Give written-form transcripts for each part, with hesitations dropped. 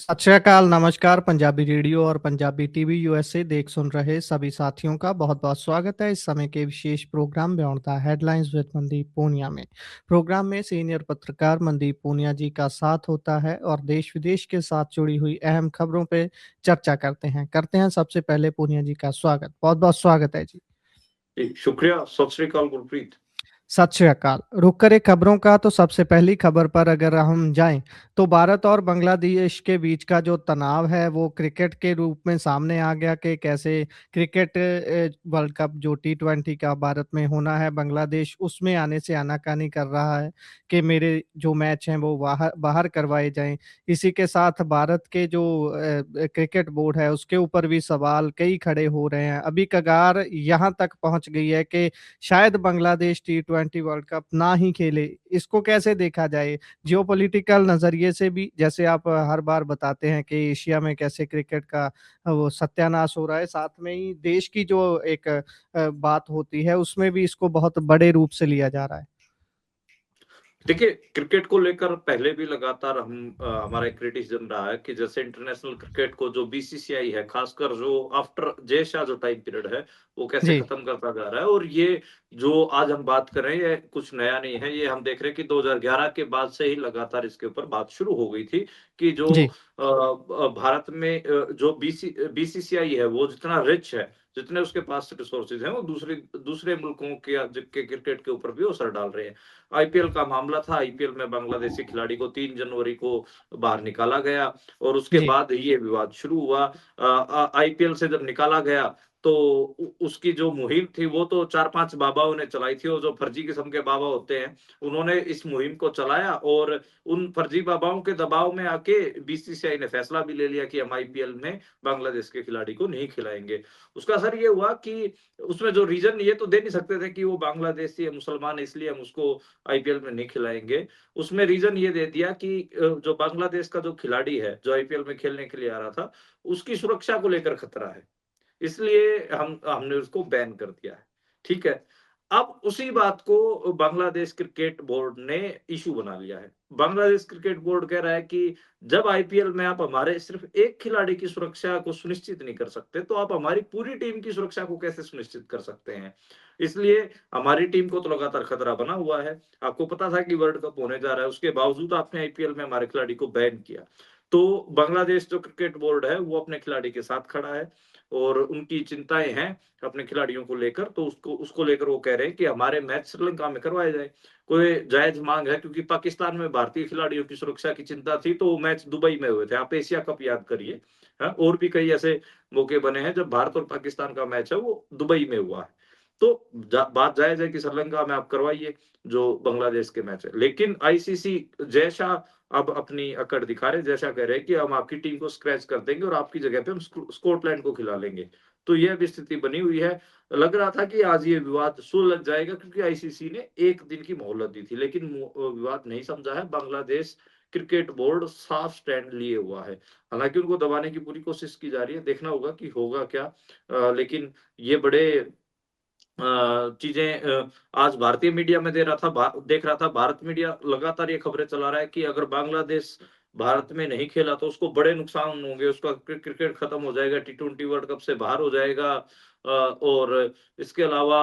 सत श्री अकाल, नमस्कार। पंजाबी रेडियो और पंजाबी टीवी यूएसए देख सुन रहे सभी साथियों का बहुत बहुत स्वागत है इस समय के विशेष प्रोग्राम बेअर्थ the headlines with Mandeep Punia में। प्रोग्राम में सीनियर पत्रकार मनदीप पूनिया जी का साथ होता है और देश विदेश के साथ जुड़ी हुई अहम खबरों पे चर्चा करते हैं। सबसे पहले पूनिया जी का स्वागत, बहुत बहुत स्वागत है जी। जी, शुक्रिया। सत श्री अकाल गुरप्रीत। सत श्री अकाल। रुक करे खबरों का, तो सबसे पहली खबर पर अगर हम जाएं तो भारत और बांग्लादेश के बीच का जो तनाव है वो क्रिकेट के रूप में सामने आ गया कि कैसे क्रिकेट वर्ल्ड कप जो T20 का भारत में होना है, बांग्लादेश उसमें आने से आनाकानी कर रहा है कि मेरे जो मैच हैं वो बाहर बाहर करवाए जाएं। इसी के साथ भारत के जो क्रिकेट बोर्ड है उसके ऊपर भी सवाल कई खड़े हो रहे हैं। अभी कगार यहाँ तक पहुंच गई है कि शायद बांग्लादेश T20 वर्ल्ड कप ना ही खेले। इसको कैसे देखा जाए जियोपॉलिटिकल नजरिए से भी, जैसे आप हर बार बताते हैं कि एशिया में कैसे क्रिकेट का वो सत्यानाश हो रहा है, साथ में ही देश की जो एक बात होती है उसमें भी इसको बहुत बड़े रूप से लिया जा रहा है। देखिए, क्रिकेट को लेकर पहले भी लगातार हमारा एक क्रिटिसिज्म रहा है कि जैसे इंटरनेशनल क्रिकेट को जो बीसीसीआई है, खासकर जो आफ्टर जय शाह जो टाइम पीरियड है, वो कैसे जी, खत्म करता जा रहा है। और ये जो आज हम बात कर रहे हैं, ये कुछ नया नहीं है। ये हम देख रहे हैं कि 2011 के बाद से ही लगातार इसके ऊपर बात शुरू हो गई थी कि जो जी, भारत में जो बीसीसीआई है, वो जितना रिच है, जितने उसके पास रिसोर्सेज हैं, वो दूसरे दूसरे मुल्कों के क्रिकेट के ऊपर भी असर डाल रहे हैं। आईपीएल का मामला था। आईपीएल में बांग्लादेशी खिलाड़ी को 3 जनवरी को बाहर निकाला गया और उसके जी, बाद ये विवाद शुरू हुआ। आईपीएल से जब निकाला गया तो उसकी जो मुहिम थी वो तो 4-5 बाबाओं ने चलाई थी, और जो फर्जी किस्म के बाबा होते हैं उन्होंने इस मुहिम को चलाया, और उन फर्जी बाबाओं के दबाव में आके बीसीसीआई ने फैसला भी ले लिया कि हम आईपीएल में बांग्लादेश के खिलाड़ी को नहीं खिलाएंगे। उसका असर ये हुआ कि उसमें जो रीजन ये तो दे नहीं सकते थे कि वो बांग्लादेशी है, मुसलमान है, इसलिए हम उसको आईपीएल में नहीं खिलाएंगे। उसमें रीजन ये दे दिया कि जो बांग्लादेश का जो खिलाड़ी है, जो आईपीएल में खेलने के लिए आ रहा था, उसकी सुरक्षा को लेकर खतरा है, इसलिए हमने उसको बैन कर दिया है। ठीक है। अब उसी बात को बांग्लादेश क्रिकेट बोर्ड ने इश्यू बना लिया है। बांग्लादेश क्रिकेट बोर्ड कह रहा है कि जब आईपीएल में आप हमारे सिर्फ एक खिलाड़ी की सुरक्षा को सुनिश्चित नहीं कर सकते, तो आप हमारी पूरी टीम की सुरक्षा को कैसे सुनिश्चित कर सकते हैं? इसलिए हमारी टीम को तो लगातार खतरा बना हुआ है। आपको पता था कि वर्ल्ड कप होने जा रहा है, उसके बावजूद आपने आईपीएल में हमारे खिलाड़ी को बैन किया। तो बांग्लादेश जो क्रिकेट बोर्ड है, वो अपने खिलाड़ी के साथ खड़ा है और उनकी चिंताएँ हैं अपने खिलाड़ियों को लेकर, तो उसको उसको लेकर वो कह रहे हैं कि हमारे मैच श्रीलंका में करवाए जाएँ। कोई जायज़ माँग है, क्योंकि पाकिस्तान में भारतीय खिलाड़ियों की सुरक्षा की चिंता थी, तो वो मैच दुबई में हुए थे। आप एशिया कप याद करिए, हाँ? और भी कई ऐसे मौके बने हैं जब भारत और पाकिस्तान का मैच है वो दुबई में हुआ है। तो बात जायज़ है कि श्रीलंका में आप करवाइए जो बांग्लादेश के मैच है। लेकिन आईसीसी जय शाह अब अपनी अकड़ दिखा रहे हैं। जैसा कह रहे हैं कि हम आपकी टीम को स्क्रैच कर देंगे और आपकी जगह पे हम स्कॉटलैंड को खिला लेंगे। तो यह भी स्थिति बनी हुई है। लग रहा था कि आज ये विवाद सुलझ जाएगा, क्योंकि आईसीसी ने 1 दिन की मोहलत दी थी, लेकिन विवाद नहीं समझा है। बांग्लादेश क्रिकेट बोर्ड साफ स्टैंड लिए हुआ है। हालाँकि उनको दबाने की पूरी कोशिश की जा रही है, देखना होगा कि होगा क्या। लेकिन ये बड़े चीज़ें आज भारतीय मीडिया में देख रहा था, भारत मीडिया लगातार ये खबरें चला रहा है कि अगर बांग्लादेश भारत में नहीं खेला तो उसको बड़े नुकसान होंगे, उसका क्रिकेट खत्म हो जाएगा, टी20 वर्ल्ड कप से बाहर हो जाएगा। और इसके अलावा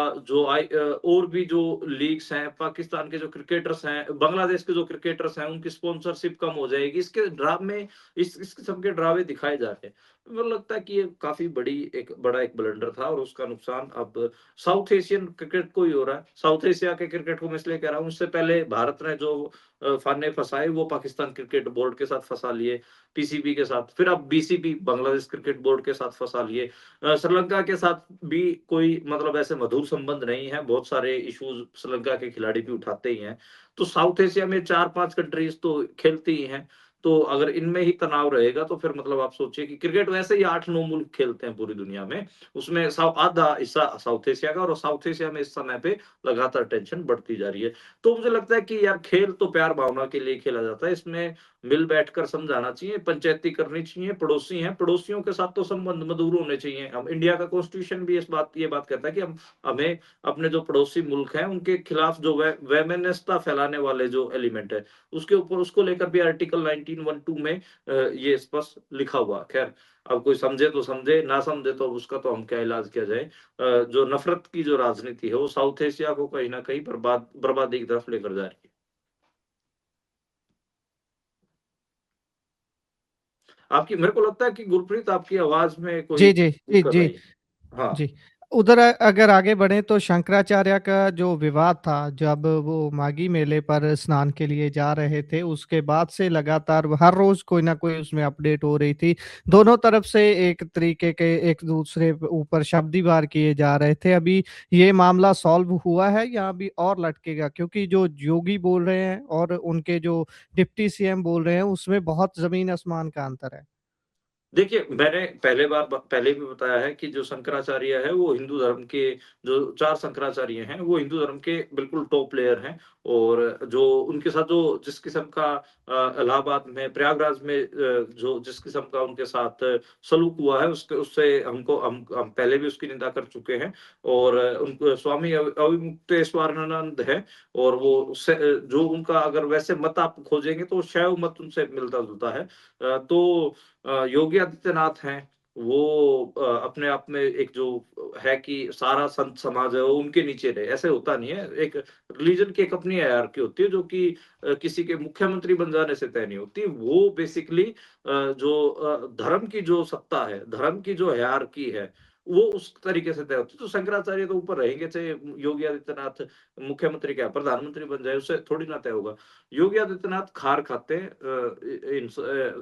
और भी जो लीग्स हैं, पाकिस्तान के जो क्रिकेटर्स हैं, बांग्लादेश के जो क्रिकेटर्स हैं, उनकी स्पॉन्सरशिप कम हो जाएगी। इसके ड्रामे इस किस्म के ड्रामे दिखाए जा रहे हैं। मुझे लगता है कि ये काफ़ी बड़ा एक ब्लंडर था, और उसका नुकसान अब साउथ एशियन क्रिकेट को ही हो रहा है। साउथ एशिया के क्रिकेट को मैं इसलिए कह रहा हूँ, उससे पहले भारत ने जो फाने फँसाए वो पाकिस्तान क्रिकेट बोर्ड के साथ फँसा लिए, पीसीबी के साथ, फिर अब बीसीबी बांग्लादेश क्रिकेट बोर्ड के साथ फँसा लिए। श्रीलंका के साथ भी कोई मतलब ऐसे मधुर संबंध नहीं है, बहुत सारे इश्यूज़ श्रीलंका के खिलाड़ी भी उठाते ही हैं। तो साउथ एशिया में 4-5 कंट्रीज़ तो खेलती ही हैं। तो अगर इनमें ही तनाव रहेगा तो फिर मतलब आप सोचिए कि क्रिकेट वैसे ही 8-9 मुल्क खेलते हैं पूरी दुनिया में। उसमें आधा हिस्सा साउथ एशिया का, और साउथ एशिया में इस समय पे लगातार टेंशन बढ़ती जा रही है। तो मुझे लगता है कि यार, खेल तो प्यार भावना के लिए खेला जाता है, इसमें मिल बैठकर समझाना चाहिए, पंचायती करनी चाहिए, पड़ोसी हैं, पड़ोसियों के साथ तो संबंध मधुर होने चाहिए। हम इंडिया का कॉन्स्टिट्यूशन भी ये बात कहता है कि हमें अपने जो पड़ोसी मुल्क हैं उनके खिलाफ जो वैमनस्यता फैलाने वाले जो एलिमेंट है, उसको लेकर भी आर्टिकल 19 1912 में ये स्पष्ट लिखा हुआ। ख़ैर, अब कोई समझे तो समझे, ना समझे तो उसका तो हम क्या इलाज किया जाए। जो नफ़रत की जो राजनीति है, वो साउथ एशिया को कहीं न कहीं बर्बादी की तरफ लेकर जा रही है। आपकी मेरे को लगता है कि गुरप्रीत आपकी आवाज़ में कोई जी, जी, जी, दिक्कत जी, आई है। हाँ। जी। उधर अगर आगे बढ़ें तो शंकराचार्य का जो विवाद था, जब वो माघी मेले पर स्नान के लिए जा रहे थे, उसके बाद से लगातार हर रोज़ कोई न कोई उसमें अपडेट हो रही थी। दोनों तरफ से एक तरीके के एक-दूसरे के ऊपर शब्दीवार किए जा रहे थे। अभी ये मामला सॉल्व हुआ है या अभी और लटकेगा? क्योंकि जो योगी बोल रहे हैं और उनके जो डिप्टी सीएम बोल रहे हैं, उसमें बहुत ज़मीन-आसमान का अंतर है। देखिए, मैंने पहले भी बताया है कि जो शंकराचार्य है, वो हिंदू धर्म के जो 4 शंकराचार्य हैं, वो हिंदू धर्म के बिल्कुल टॉप प्लेयर हैं और जो उनके साथ जो जिस किस्म का इलाहाबाद में, प्रयागराज में जो जिस किस्म का उनके साथ सलूक हुआ है, उसके उससे हम पहले भी उसकी निंदा कर चुके हैं और उनको स्वामी अविमुक्तेश्वरानंद हैं और वो उससे जो उनका अगर वैसे मत आप खोजेंगे, तो शैव मत उनसे मिलता-जुलता है। तो योगी आदित्यनाथ हैं, वो अपने आप में एक जो है कि सारा संत समाज है, वो उनके नीचे रहे, ऐसे होता नहीं है। एक रिलीजन की एक अपनी हायरार्की होती है, जो कि किसी के मुख्यमंत्री बन जाने से तय नहीं होती। वो बेसिकली जो धर्म की जो सत्ता है, धर्म की जो हायरार्की है, वो उस तरीके से तय होती है। तो शंकराचार्य तो ऊपर रहेंगे, चाहे योगी आदित्यनाथ मुख्यमंत्री क्या प्रधानमंत्री बन जाए, उससे थोड़ी ना तय होगा। योगी आदित्यनाथ खार खाते हैं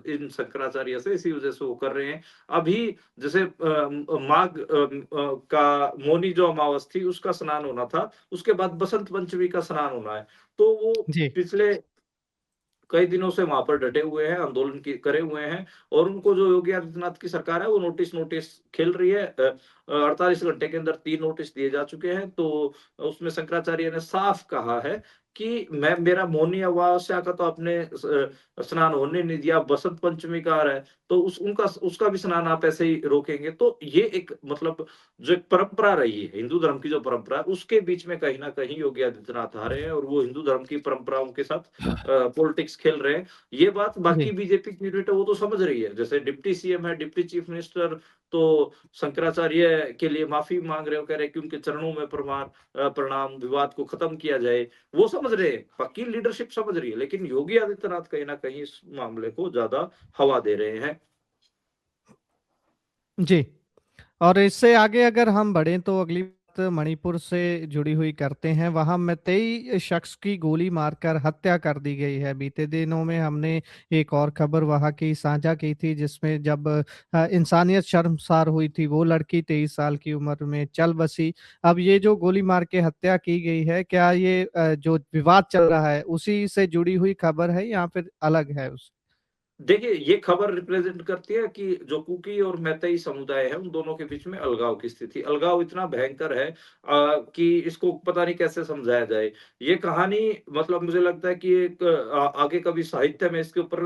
इन शंकराचार्य से, इसी वजह से वो कर रहे हैं। अभी जैसे माघ का मौनी जो अमावस थी, उसका स्नान होना था, उसके बाद बसंत पंचमी का स्नान होना है। तो वो जी, पिछले कई दिनों से वहाँ पर डटे हुए हैं, आंदोलन की करे हुए हैं और उनको जो योगी आदित्यनाथ की सरकार है, वो नोटिस नोटिस खेल रही है। 48 घंटे के अंदर 3 नोटिस दिए जा चुके हैं, तो उसमें शंकराचार्य ने साफ कहा है कि मैं मेरा मौनी अमावस्या का तो आपने स्नान होने नहीं दिया, बसंत पंचमी का आ रहा है, तो उसका भी स्नान आप ऐसे ही रोकेंगे। तो ये एक मतलब जो एक परंपरा रही है, हिंदू धर्म की जो परंपरा है, उसके बीच में कहीं न कहीं योगी आदित्यनाथ आ रहे हैं और वो हिंदू धर्म की परंपराओं के साथ पॉलिटिक्स खेल रहे हैं। ये बात बाकी जी, बीजेपी की यूनिट है वो तो समझ रही है। जैसे डिप्टी सीएम है, डिप्टी चीफ मिनिस्टर तो शंकराचार्य के लिए माफ़ी माँग रहे हो, कह रहे हैं कि उनके चरणों में प्रणाम, विवाद को खत्म किया जाए। वो समझ रहे हैं, पक्की लीडरशिप समझ रही है, लेकिन योगी आदित्यनाथ कहीं न कहीं इस मामले को ज़्यादा हवा दे रहे हैं। जी। और इससे आगे अगर हम बढ़ें तो अगली बात मणिपुर से जुड़ी हुई करते हैं। वहाँ मतई शख्स की गोली मारकर हत्या कर दी गई है। बीते दिनों में हमने एक और खबर वहाँ की साझा की थी जिसमें जब इंसानियत शर्मसार हुई थी। वो लड़की 23 साल की उम्र में चल बसी। अब ये जो गोली मार के हत्या की गई है, क्या ये जो विवाद चल रहा है उसी से जुड़ी हुई खबर है या फिर अलग है उस? देखिए, ये खबर रिप्रेज़ेंट करती है कि जो कुकी और मैतेई समुदाय है, उन दोनों के बीच में अलगाव की स्थिति। अलगाव इतना भयंकर है कि इसको पता नहीं कैसे समझाया जाए। ये कहानी मतलब मुझे लगता है कि एक आगे कभी साहित्य में इसके ऊपर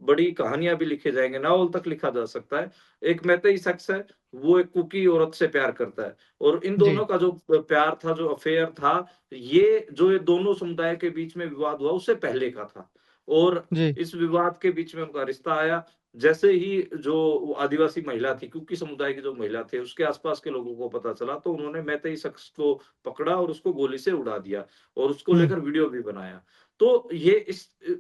बड़ी कहानियाँ भी लिखे जाएँगे, नावल तक लिखा जा सकता है। एक मैतेई शख्स है, वो एक कुकी औरत से प्यार करता है और इन जी, दोनों का जो प्यार था, जो अफ़ेयर था, ये दोनों समुदाय के बीच में विवाद हुआ, उससे पहले का था और जी, इस विवाद के बीच में उनका रिश्ता आया। जैसे ही जो वो आदिवासी महिला थी, कुकी समुदाय की जो महिला थे, उसके आस-पास के लोगों को पता चला, तो उन्होंने मैतेई शख्स को पकड़ा और उसको गोली से उड़ा दिया और उसको हुँ, लेकर वीडियो भी बनाया। तो ये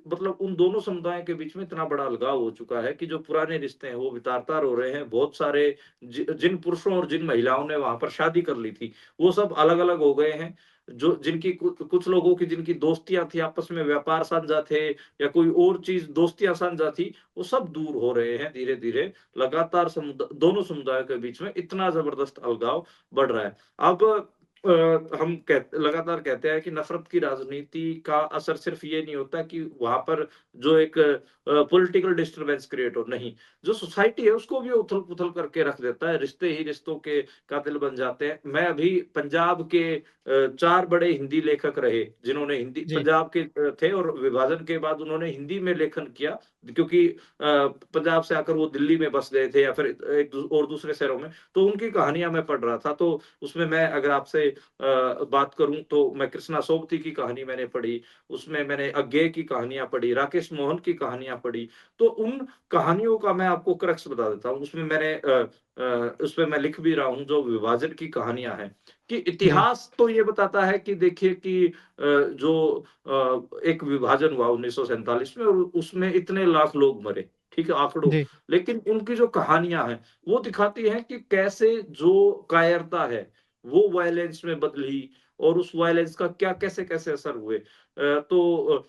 मतलब उन दोनों समुदायों के बीच में इतना बड़ा अलगाव हो चुका है कि जो पुराने रिश्ते हैं, वो भी-तार-तार हो रहे हैं। बहुत सारे जिन पुरुषों और जिन महिलाओं ने वहाँ पर शादी कर ली थी, वो सब अलग-अलग हो गए हैं। जो जिनकी कुछ लोगों की जिनकी दोस्तियाँ थी, आपस में व्यापार साझा थे या कोई और चीज़ दोस्तियाँ साझा थी, वो सब दूर हो रहे हैं धीरे-धीरे। लगातार दोनों समुदायों के बीच में इतना ज़बरदस्त अलगाव बढ़ रहा है। अब हम लगातार कहते हैं कि नफ़रत की राजनीति का असर सिर्फ़ ये नहीं होता कि वहाँ पर जो एक पॉलिटिकल डिस्टर्बेंस क्रिएट हो, नहीं। जो सोसाइटी है उसको भी उथल-पुथल करके रख देता है, रिश्ते ही रिश्तों के कातिल बन जाते हैं। मैं अभी पंजाब के 4 बड़े हिंदी लेखक रहे, जिन्होंने हिंदी जी, पंजाब के थे और विभाजन के बाद उन्होंने हिंदी में लेखन किया क्योंकि पंजाब से आकर वो दिल्ली में बस गए थे या फिर एक और दूसरे शहरों में, तो उनकी कहानियाँ मैं पढ़ रहा था, तो उसमें मैं अगर आपसे बात करूँ तो मैं कृष्णा सोबती की कहानी मैंने पढ़ी, उसमें मैंने अज्ञेय की कहानियाँ पढ़ी, राकेश मोहन की कहानियाँ पढ़ी। तो उन कहानियों का मैं आपको क्रक्स बता देता हूँ। उसमें मैं लिख भी रहा हूँ जो विभाजन की कहानियाँ हैं, कि जी, इतिहास तो ये बताता है कि देखिए कि एक विभाजन हुआ 1947 में और उसमें इतने लाख लोग मरे, ठीक है, आँकड़ों। जी, लेकिन उनकी जो कहानियाँ हैं, वो दिखाती हैं कि कैसे जो कायरता है, वो वायलेंस में बदली और उस वायलेंस का क्या कैसे-कैसे असर हुए।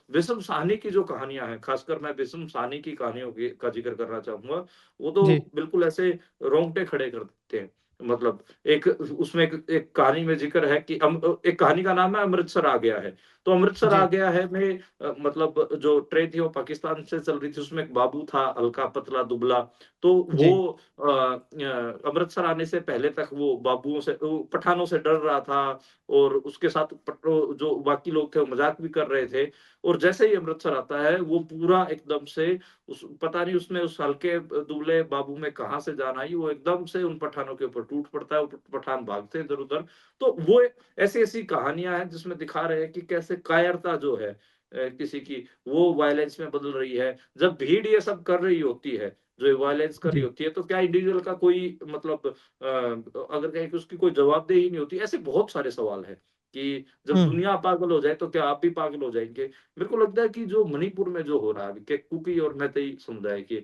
विषम साहनी की जो कहानियाँ हैं, खासकर मैं विषम साहनी की कहानियों की का ज़िक्र करना चाहूँगा, वो तो जी, बिल्कुल ऐसे रोंगटे खड़े कर देते हैं। मतलब एक उसमें एक एक कहानी में ज़िक्र है कि एक कहानी का नाम है अमृतसर आ गया है। तो अमृतसर आ जी, गया है में मतलब जो ट्रेन थी वो पाकिस्तान से चल रही थी, उसमें एक बाबू था हल्का पतला दुबला, तो वो जी, अमृतसर आने से पहले तक वो पठानों से डर रहा था और उसके साथ जो बाकी लोग थे वो मज़ाक भी कर रहे थे और जैसे ही अमृतसर आता है, वो पूरा एकदम से उस पता नहीं उसमें उस हल्के दुबले बाबू में कहाँ से जान आई, वो एकदम से उन पठानों के ऊपर टूट पड़ता है, वो पठान भागते हैं इधर-उधर। तो वो ऐसी-ऐसी कहानियाँ हैं जिसमें दिखा रहे हैं कि कैसे कायरता जो है किसी की वो वायलेंस में बदल रही है। जब भीड़ ये सब कर रही होती है, जो ये वायलेंस कर रही जी, होती है, तो क्या इंडिविजुअल का कोई मतलब अगर कहें कि उसकी कोई जवाबदेही नहीं होती, ऐसे बहुत सारे सवाल हैं कि जब हुँ, दुनिया पागल हो जाए, तो क्या आप भी पागल हो जाएँगे? मेरे को लगता है कि जो मणिपुर में जो हो रहा है अभी के कुकी और मैतेई समुदाय के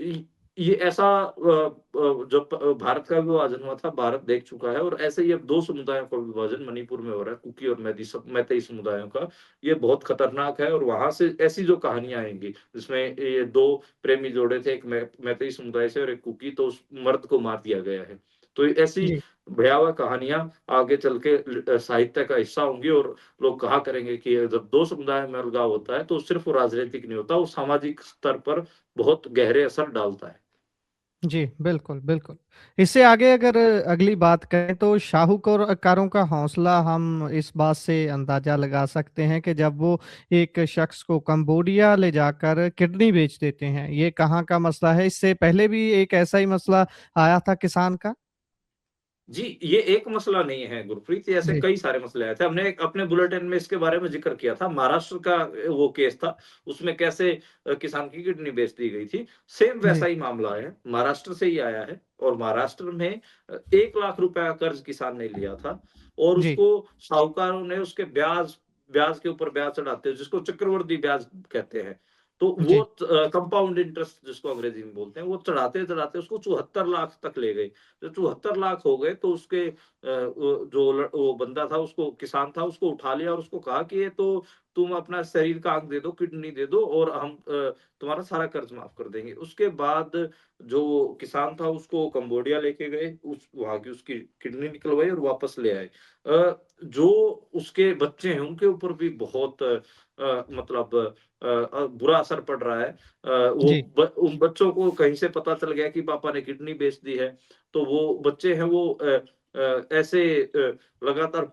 इ ये ऐसा जब भारत का विभाजन हुआ था, भारत देख चुका है और ऐसे ही अब 2 समुदायों का विभाजन मणिपुर में हो रहा है, कुकी और मैतेई समुदायों का। ये बहुत खतरनाक है और वहाँ से ऐसी जो कहानियाँ आएँगी, जिसमें ये 2 प्रेमी जोड़े थे, एक मैतेई समुदाय से और एक कुकी, तो उस मर्द को मार दिया गया है। तो ऐसी जी। भयावह कहानियाँ आगे चल के साहित्य का हिस्सा होंगी और लोग कहा करेंगे कि जब 2 समुदाय में अलगाव होता है, तो सिर्फ़ वो राजनीतिक नहीं होता, वो सामाजिक स्तर पर बहुत गहरे असर डालता है। जी, बिल्कुल, बिल्कुल। इससे आगे अगर अगली बात करें तो शाहूकारों का हौसला हम इस बात से अंदाज़ा लगा सकते हैं कि जब वो एक शख्स को कंबोडिया ले जाकर किडनी बेच देते हैं। ये कहाँ का मसला है? इससे पहले भी एक ऐसा ही मसला आया था किसान का? जी, ये एक मसला नहीं है गुरप्रीत, ये ऐसे जी, कई सारे मसले आए थे। हमने एक अपने बुलेटिन में इसके बारे में ज़िक्र किया था। महाराष्ट्र का वो केस था, उसमें कैसे किसान की किडनी बेच दी गई थी। सेम जी, वैसा ही मामला है, महाराष्ट्र से ही आया है और महाराष्ट्र में 1 लाख रुपए का कर्ज़ किसान ने लिया था और जी, उसको साहूकारों ने उसके ब्याज ब्याज के ऊपर ब्याज चढ़ाते हैं, जिसको चक्रवृद्धि ब्याज कहते हैं। तो वो जी, कंपाउंड इंटरेस्ट जिसको अंग्रेज़ी में बोलते हैं, वो चढ़ाते-चढ़ाते उसको 74 लाख तक ले गए। जब 74 लाख हो गए तो उसके वो बंदा था उसको किसान था उसको उठा लिया और उसको कहा कि ये तो तुम अपना शरीर का अंग दे दो, किडनी दे दो और हम तुम्हारा सारा कर्ज माफ कर देंगे। उसके बाद जो किसान था उसको कंबोडिया लेके गए, उस वहाँ की उसकी किडनी निकलवाई और वापस ले आए। जो उसके बच्चे हैं उनके ऊपर भी बहुत मतलब बुरा असर पड़ रहा है। जी, उन बच्चों को कहीं से पता चल गया कि पापा ने किडनी बेच दी है। तो वो बच्चे हैं वो ऐसे लगातार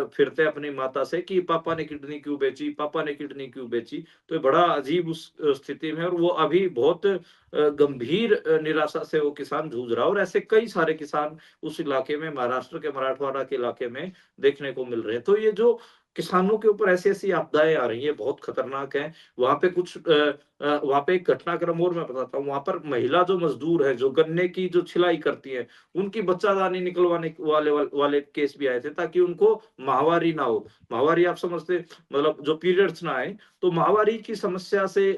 फिरते हैं अपनी माता से कि पापा ने किडनी क्यों बेची, पापा ने किडनी क्यों बेची? तो ये बड़ा अजीब उस स्थिति में है और वो अभी बहुत गंभीर निराशा से वो किसान जूझ रहा है और ऐसे कई सारे किसान उस इलाके में महाराष्ट्र के मराठवाड़ा के इलाके में देखने को मिल रहे हैं। तो ये जो किसानों के ऊपर ऐसी-ऐसी आपदाएँ आ रही हैं, बहुत खतरनाक हैं। वहाँ पे एक घटनाक्रम और मैं बताता हूँ, वहाँ पर महिला जो मज़दूर हैं, जो गन्ने की जो छिलाई करती हैं, उनकी बच्चादानी निकलवाने वाले केस भी आए थे ताकि उनको माहवारी ना हो। माहवारी आप समझते मतलब जो पीरियड्स ना आए, तो माहवारी की समस्या से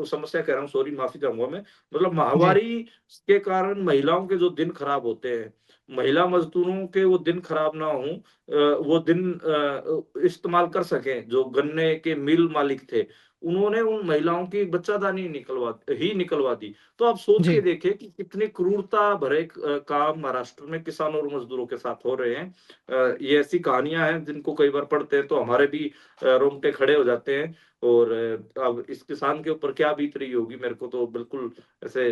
समस्या कह रहा हूँ सॉरी माफ़ी चाहूँगा मैं। मतलब जी, माहवारी के कारण महिलाओं के जो दिन खराब होते हैं, महिला मज़दूरों के वो दिन खराब ना हों वो दिन इस्तेमाल कर सकें, जो गन्ने के मिल मालिक थे, उन्होंने उन महिलाओं की बच्चादानी निकलवा दी। तो आप सोच के जी। देखिए कि कितनी क्रूरता भरे काम महाराष्ट्र में किसानों और मज़दूरों के साथ हो रहे हैं। ये ऐसी कहानियाँ हैं जिनको कई बार पढ़ते हैं तो हमारे भी रोंगटे खड़े हो जाते हैं और अब इस किसान के ऊपर क्या बीत रही होगी मेरे को तो बिल्कुल ऐसे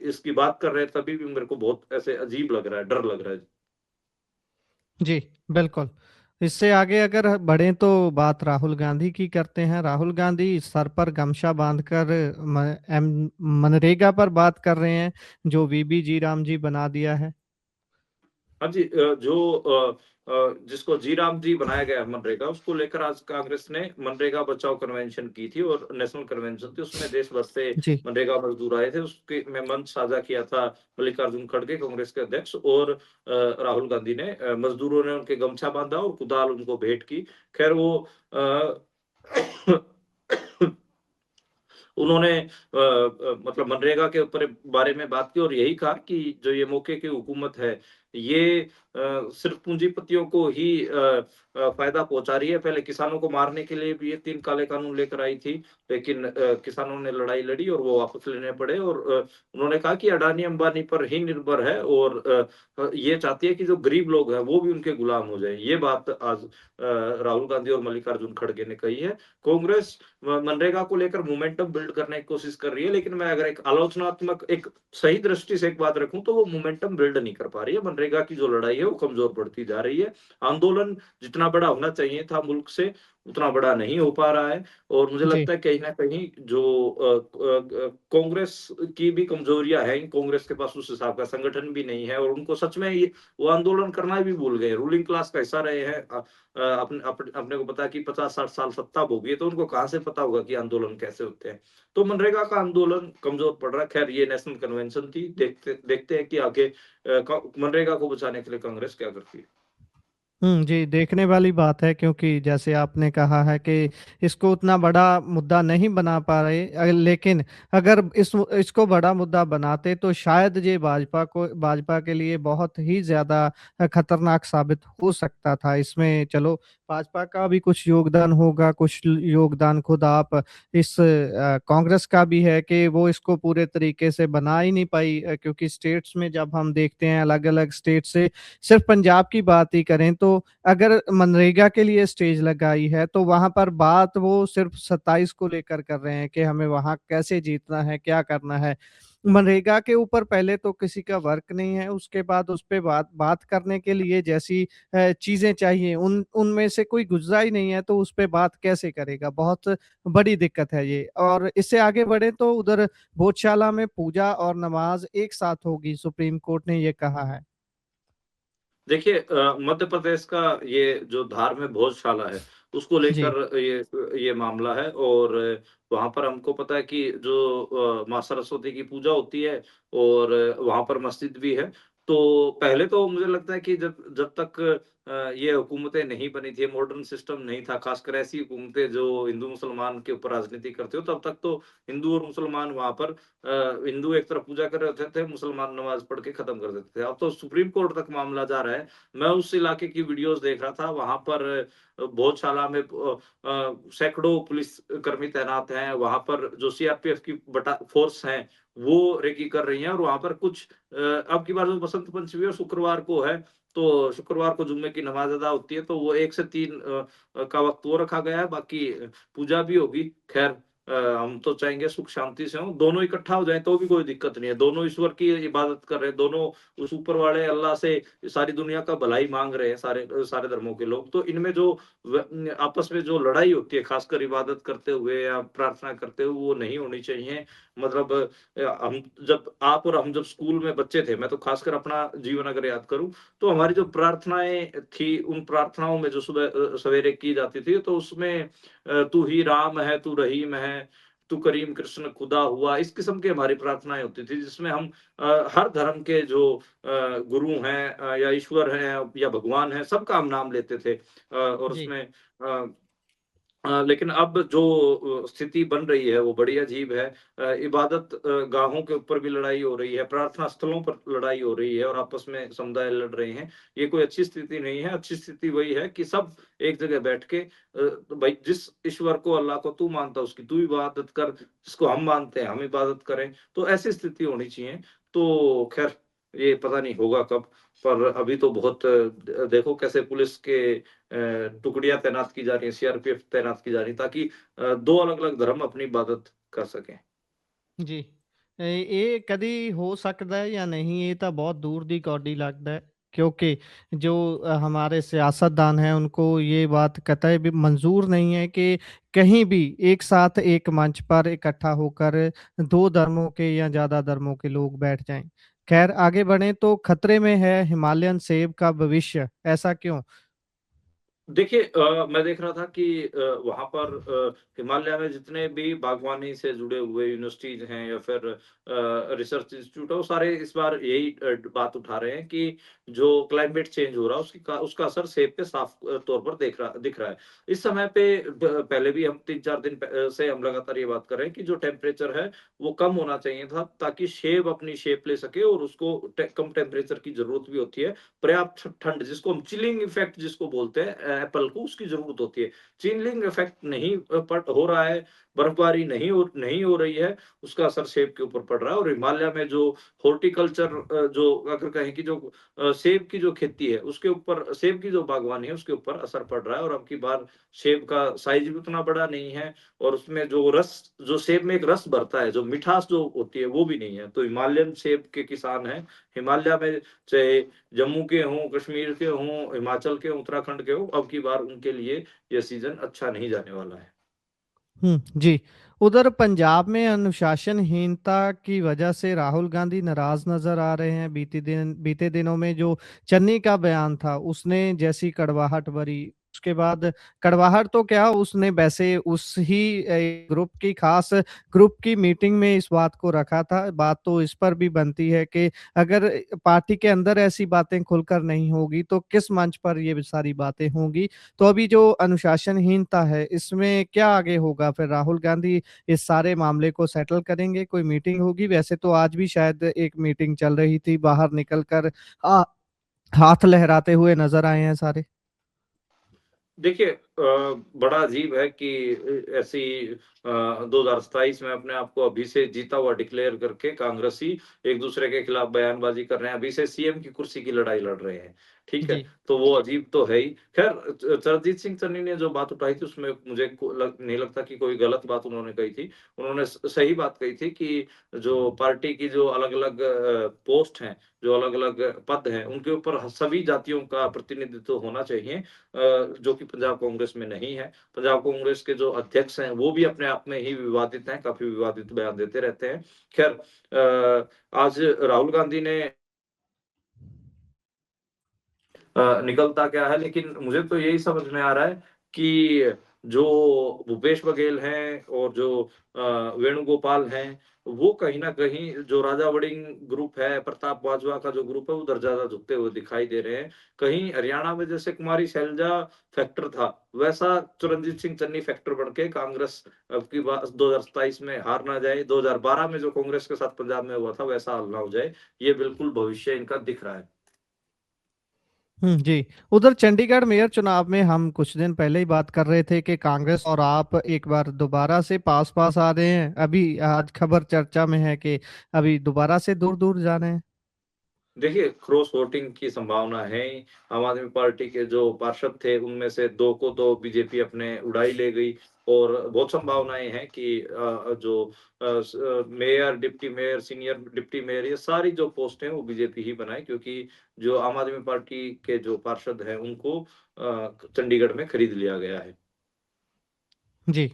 इसकी बात कर रहे हैं तभी भी मेरे को बहुत ऐसे अजीब लग रहा है, डर लग रहा है। जी, बिल्कुल। इससे आगे अगर बढ़ें तो बात राहुल गांधी की करते हैं। राहुल गांधी सर पर गमछा बाँधकर मनरेगा पर बात कर रहे हैं, जो वीबी जी राम जी बना दिया है। हाँ जी, जिसको जी राम जी बनाया गया है मनरेगा, उसको लेकर आज कांग्रेस ने मनरेगा बचाओ कन्वेंशन की थी और नेशनल कन्वेंशन थी। उसमें देश भर से जी, मनरेगा मज़दूर आए थे। उसके में मंच साझा किया था मल्लिकार्जुन खड़गे, कांग्रेस के अध्यक्ष, और राहुल गांधी ने। मज़दूरों ने उनके गमछा बाँधा और कुदाल उनको भेंट की। ख़ैर वो अ, उन्होंने मतलब मनरेगा के ऊपर बारे में बात की और यही कहा कि जो ये मौके की हुकूमत है, ये सिर्फ़ पूँजीपतियों को ही फ़ायदा पहुँचा रही है। पहले किसानों को मारने के लिए भी ये 3 काले कानून लेकर आई थी, लेकिन किसानों ने लड़ाई लड़ी और वो वापस लेने पड़े। और उन्होंने कहा कि अडानी, अंबानी पर ही निर्भर है और ये चाहती है कि जो गरीब लोग हैं, वो भी उनके गुलाम हो जाएँ। ये बात आज राहुल गांधी और मल्लिकार्जुन खड़गे ने कही है। कांग्रेस मनरेगा को लेकर मोमेंटम बिल्ड करने की कोशिश कर रही है, लेकिन मैं अगर एक आलोचनात्मक, एक सही दृष्टि से एक बात रखूं, तो वो मोमेंटम बिल्ड नहीं कर पा रही है। मनरेगा की जो लड़ाई है वो कमजोर पड़ती जा रही है। आंदोलन जितना बड़ा होना चाहिए था मुल्क से, उतना बड़ा नहीं हो पा रहा है। और मुझे जी। लगता है कहीं ना कहीं जो कांग्रेस की भी कमजोरियां हैं, कांग्रेस के पास उस हिसाब का संगठन भी नहीं है और उनको सच में ये वो आंदोलन करना भी भूल गए। रूलिंग क्लास का हिस्सा रहे हैं। अपने को पता है कि 50-60 साल सत्ता भोगी है, तो उनको कहाँ से पता होगा कि आंदोलन कैसे होते हैं। तो मनरेगा का आंदोलन कमजोर पड़ रहा है। खैर, ये नेशनल कन्वेंशन थी, देखते देखते हैं कि आगे मनरेगा को बचाने के लिए कांग्रेस क्या करती है। जी, देखने वाली बात है क्योंकि जैसे आपने कहा है कि इसको उतना बड़ा मुद्दा नहीं बना पा रहे लेकिन अगर इसको बड़ा मुद्दा बनाते तो शायद ये भाजपा के लिए बहुत ही ज़्यादा खतरनाक साबित हो सकता था। इसमें चलो भाजपा का भी कुछ योगदान होगा, कुछ योगदान खुद आप इस कांग्रेस का भी है कि वो इसको पूरे तरीके से बना ही नहीं पाई क्योंकि स्टेट्स में जब हम देखते हैं अलग-अलग स्टेट से सिर्फ पंजाब की बात ही करें तो अगर मनरेगा के लिए स्टेज लगाई है तो वहाँ पर बात वो सिर्फ 27 को लेकर कर रहे हैं कि हमें वहाँ कैसे जीतना है, क्या करना है। मनरेगा के ऊपर पहले तो किसी का वर्क नहीं है, उसके बाद उस पे बात बात करने के लिए जैसी चीज़ें चाहिए उनमें से कोई गुज़रा ही नहीं है, तो उस पे बात कैसे करेगा? बहुत बड़ी दिक्कत है ये और इससे आगे बढ़े तो उधर भोजशाला में पूजा और नमाज़ एक साथ होगी, सुप्रीम कोर्ट ने ये कहा है। देखिए, मध्य प्रदेश का ये जो धार में भोजशाला है, उसको जी, लेकर ये मामला है। और वहाँ पर हमको पता है कि जो माँ सरस्वती की पूजा होती है और वहाँ पर मस्जिद भी है। तो पहले तो मुझे लगता है कि जब जब तक ये हुकूमतें नहीं बनी थी, मॉडर्न सिस्टम नहीं था, खासकर ऐसी हुकूमतें जो हिंदू-मुसलमान के ऊपर राजनीति करते हो, तब तक तो हिंदू और मुसलमान वहाँ पर हिंदू एक तरफ पूजा कर रहे होते थे, मुसलमान नमाज़ पढ़ के खत्म कर देते थे। अब तो सुप्रीम कोर्ट तक मामला जा रहा है। मैं उस इलाके की वीडियोज़ देख रहा था, वहाँ पर भोजशाला में सैकड़ों पुलिस कर्मी तैनात हैं, वहाँ पर जो सीआरपीएफ की बटा फ़ोर्स हैं, वो रेकी कर रही हैं। और वहाँ पर कुछ अब की बार जो बसंत पंचमी है शुक्रवार को है, तो शुक्रवार को जुम्मे की नमाज़ अदा होती है, तो वो 1 से 3 का वक़्त वो रखा गया है, बाकी पूजा भी होगी। ख़ैर, हम तो चाहेंगे सुख शांति से हों, दोनों इकट्ठा हो जाएँ तो भी कोई दिक्कत नहीं है, दोनों ईश्वर की इबादत कर रहे हैं, दोनों उस ऊपर वाले अल्लाह से सारी दुनिया का भलाई माँग रहे हैं, सारे धर्मों के लोग। तो इनमें जो आपस में जो लड़ाई होती है, ख़ासकर इबादत करते हुए या प्रार्थना करते हुए, वो नहीं होनी चाहिए। मतलब हम जब आप और हम जब स्कूल में बच्चे थे, मैं तो ख़ासकर अपना जीवन अगर याद करूँ, तो हमारी जो प्रार्थनाएँ थी, उन प्रार्थनाओं में जो सुबह सवेरे की जाती थी, तो उसमें तू ही राम है, तू रहीम है, तू करीम कृष्ण खुदा हुआ, इस किस्म की हमारी प्रार्थनाएँ होती थी, जिसमें हम हर धर्म के जो गुरु हैं या ईश्वर हैं या भगवान हैं, सबका हम नाम लेते थे। और जी। उसमें लेकिन अब जो स्थिति बन रही है वो बड़ी अजीब है। इबादत गाहों के ऊपर भी लड़ाई हो रही है, प्रार्थना स्थलों पर लड़ाई हो रही है और आपस में समुदाय लड़ रहे हैं। ये कोई अच्छी स्थिति नहीं है, अच्छी स्थिति वही है कि सब एक जगह बैठ के भाई जिस ईश्वर को, अल्लाह को तू मानता है उसकी तू इबादत कर, जिसको हम मानते हैं हम इबादत करें, तो ऐसी स्थिति होनी चाहिए। तो खैर, ये पता नहीं होगा कब, पर अभी तो बहुत देखो कैसे पुलिस के टुकड़ियाँ तैनात की जा रही हैं, सीआरपीएफ तैनात की जा रही है ताकि 2 अलग-अलग धर्म अपनी इबादत कर सकें। ਜੀ। ਇਹ ਕਦੀ ਹੋ ਸਕਦਾ ਹੈ ਜਾਂ नहीं ये तो बहुत दूर दी कौड़ी लगता है क्योंकि जो हमारे सियासतदान हैं उनको ये बात कतई भी मंजूर नहीं है कि कहीं भी एक साथ एक मंच पर इकट्ठा होकर 2 धर्मों के या ज़्यादा धर्मों के लोग बैठ जाएँ। खैर आगे बढ़ें तो खतरे में है हिमालयन सेब का भविष्य, ऐसा क्यों? देखिए मैं देख रहा था कि वहाँ पर हिमालय में जितने भी बागवानी से जुड़े हुए यूनिवर्सिटीज़ हैं या फिर रिसर्च इंस्टीट्यूट है, वो सारे इस बार यही बात उठा रहे हैं कि जो क्लाइमेट चेंज हो रहा है उसका असर सेब पे साफ तौर पर दिख रहा है। इस समय पे पहले भी हम 3-4 दिन से हम लगातार ये बात कर रहे हैं कि जो टेम्परेचर है वो कम होना चाहिए था ताकि सेब अपनी शेप ले सके और उसको कम टेम्परेचर की ज़रूरत भी होती है। पर्याप्त ठंड जिसको हम चिलिंग इफेक्ट जिसको बोलते हैं एप्पल को उसकी ज़रूरत होती है। चिलिंग इफेक्ट नहीं पड़ हो रहा है, बर्फबारी नहीं हो रही है, उसका असर सेब के ऊपर पड़ रहा है और हिमालय में जो हॉर्टिकल्चर जो अगर कहें कि जो सेब की जो खेती है, उसके ऊपर सेब की जो बागवानी है, उसके ऊपर असर पड़ रहा है और अब की बार सेब का साइज़ भी उतना बड़ा नहीं है और उसमें जो सेब में एक रस भरता है, जो मिठास जो होती है, वो भी नहीं है। तो हिमालयन सेब के किसान हैं, हिमालय में चाहे जम्मू के हों, कश्मीर के हों, हिमाचल के हों, उत्तराखंड के हों, अब की बार उनके लिए ये सीज़न अच्छा नहीं जाने वाला है। जी। उधर पंजाब में अनुशासनहीनता की वजह से राहुल गांधी नाराज़ नज़र आ रहे हैं। बीते दिनों में जो चन्नी का बयान था, उसने जैसी कड़वाहट भरी, उसके बाद कड़वाहट तो क्या, उसने वैसे उस ही ग्रुप की मीटिंग में इस बात को रखा था। बात तो इस पर भी बनती है कि अगर पार्टी के अंदर ऐसी बातें खुलकर नहीं होगी, तो किस मंच पर ये सारी बातें होंगी? तो अभी जो अनुशासनहीनता है, इसमें क्या आगे होगा? फिर राहुल गांधी इस सारे मामले को सेटल करेंगे, कोई मीटिंग होगी? वैसे तो आज भी शायद एक मीटिंग चल रही थी, बाहर निकलकर हाथ लहराते हुए नज़र आए हैं सारे। देखिए बड़ा अजीब है कि ऐसी 2027 में अपने आप को अभी से जीता हुआ डिक्लेयर करके कांग्रेसी एक दूसरे के खिलाफ बयानबाजी कर रहे हैं, अभी से सीएम की कुर्सी की लड़ाई लड़ रहे हैं, ठीक है? जी। तो वो अजीब तो है ही। ख़ैर चरणजीत सिंह चन्नी ने जो बात उठाई थी उसमें मुझे नहीं लगता कि कोई गलत बात उन्होंने कही थी। उन्होंने सही बात कही थी कि जो पार्टी की जो अलग-अलग पोस्ट हैं, जो अलग-अलग पद हैं, उनके ऊपर सभी जातियों का प्रतिनिधित्व होना चाहिए। जो कि पंजाब कांग्रेस में नहीं है। पंजाब कांग्रेस के जो अध्यक्ष हैं, वो भी अपने आप में ही विवादित हैं, काफ़ी विवादित बयान देते रहते हैं। ख़ैर आज राहुल गांधी ने निकलता क्या है लेकिन मुझे तो यही समझ में आ रहा है कि जो भूपेश बघेल हैं और जो वेणुगोपाल हैं, वो कहीं न कहीं जो राजा वड़िंग ग्रुप है, प्रताप बाजवा का जो ग्रुप है, उधर ज़्यादा झुकते हुए दिखाई दे रहे हैं। कहीं हरियाणा में जैसे कुमारी शैलजा फैक्टर था, वैसा चरणजीत सिंह चन्नी फैक्टर बन के कांग्रेस अब की बार 2027 में हार ना जाए, 2012 में जो कांग्रेस के साथ पंजाब में हुआ था, वैसा हाल ना हो जाए, ये बिल्कुल भविष्य इनका दिख रहा है। जी। उधर चंडीगढ़ मेयर चुनाव में हम कुछ दिन पहले ही बात कर रहे थे कि कांग्रेस और आप एक बार दोबारा से पास-पास आ रहे हैं। अभी आज खबर चर्चा में है कि अभी दोबारा से दूर-दूर जा रहे हैं। देखिए, क्रॉस वोटिंग की संभावना है ही। आम आदमी पार्टी के जो पार्षद थे, उनमें से 2 को तो बीजेपी अपने उड़ाई ले गई और बहुत संभावनाएँ हैं कि जो mayor, deputy mayor, senior deputy mayor ये सारी जो पोस्ट हैं, वो बीजेपी ही बनाए क्योंकि जो आम आदमी पार्टी के जो पार्षद हैं, उनको चंडीगढ़ में खरीद लिया गया है। जी।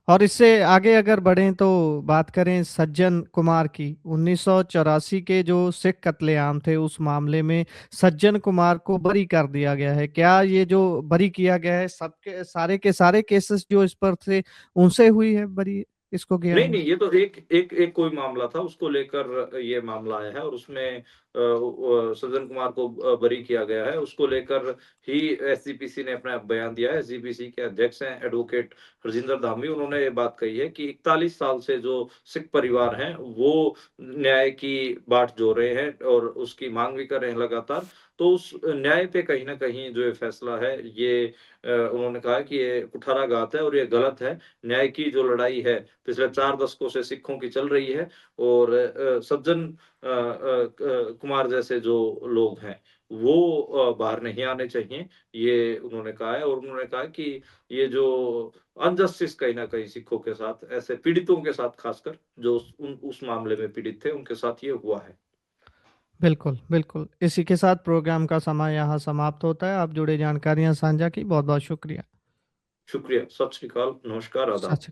और इससे आगे अगर बढ़ें तो बात करें सज्जन कुमार की। 1984 के जो सिख कत्लेआम थे, उस मामले में सज्जन कुमार को बरी कर दिया गया है। क्या ये जो बरी किया गया है, सबके सारे के सारे केसेस जो इस पर थे, उनसे हुई है बरी, इसको किया नहीं, है? नहीं, ये तो एक कोई मामला था, उसको लेकर ये मामला आया है और उसमें सज्जन कुमार को बरी किया गया है। उसको लेकर ही एसजीपीसी ने अपना बयान दिया है। एसजीपीसी के अध्यक्ष हैं एडवोकेट हरजिंदर धामी, उन्होंने ये बात कही है कि 41 साल से जो सिख परिवार हैं, वो न्याय की बाट जोह रहे हैं और उसकी माँग भी कर रहे हैं लगातार। तो उस न्याय पे कहीं न कहीं जो ये फैसला है, ये उन्होंने कहा कि ये कुठाराघात है और ये गलत है। न्याय की जो लड़ाई है पिछले 4 दशकों से सिखों की चल रही है और सज्जन कुमार जैसे जो लोग हैं, वो बाहर नहीं आने चाहिए, ये उन्होंने कहा है और उन्होंने कहा कि ये जो अनजस्टिस कहीं न कहीं सिखों के साथ, ऐसे पीड़ितों के साथ खासकर जो उस मामले में पीड़ित थे, उनके साथ ये हुआ है। बिल्कुल, बिल्कुल। इसी के साथ प्रोग्राम का समय यहाँ समाप्त होता है। आप जुड़े जानकारियाँ साझा की, बहुत-बहुत शुक्रिया। शुक्रिया, सत श्री अकाल, नमस्कार, आदाब। सच